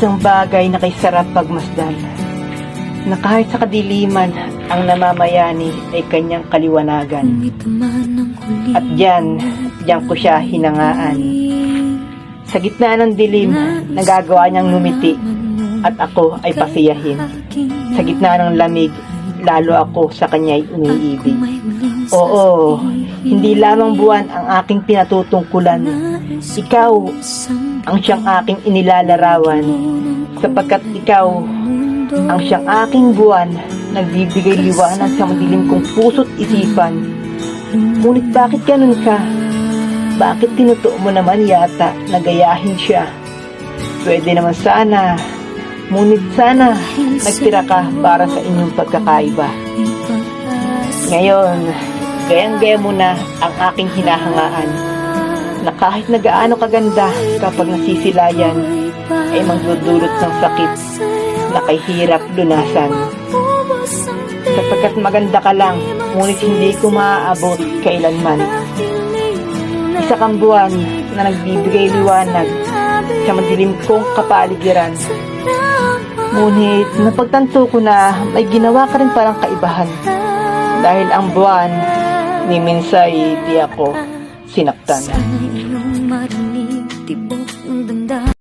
isang bagay na kay sarap pagmasdan, na kahit sa kadiliman ang namamayani ay kanyang kaliwanagan. At diyan ko siya hinangaan. Sa gitna ng dilim, nagagawa niyang ngumiti at ako ay pasiyahin. Sa gitna ng lamig, lalo ako sa kanya'y umiibig. Oo, hindi lamang buwan ang aking pinatutungkulan. Ikaw ang siyang aking inilalarawan, sapagkat ikaw ang siyang aking buwan, nagbibigay liwanag sa madilim kong puso't isipan. Ngunit bakit ganun ka? Bakit tinutuo mo naman yata na gayahin siya? Pwede naman sana, ngunit sana nagtira ka para sa inyong pagkakaiba. Ngayon, gayang-gaya mo na ang aking hinahangaan, na kahit nagaano kaganda kapag nasisilayan, ay magdudulot ng sakit na kay hirap lunasan. Sapagkat maganda ka lang, ngunit hindi ko maaabot kailanman. Isa kang buwan na nagbibigay liwanag sa madilim kong kapaligiran. Ngunit napagtanto ko na may ginawa ka rin parang kaibahan, dahil ang buwan ni minsay di ako sinaktan. Sana iyong marinig tibok ng damdamin.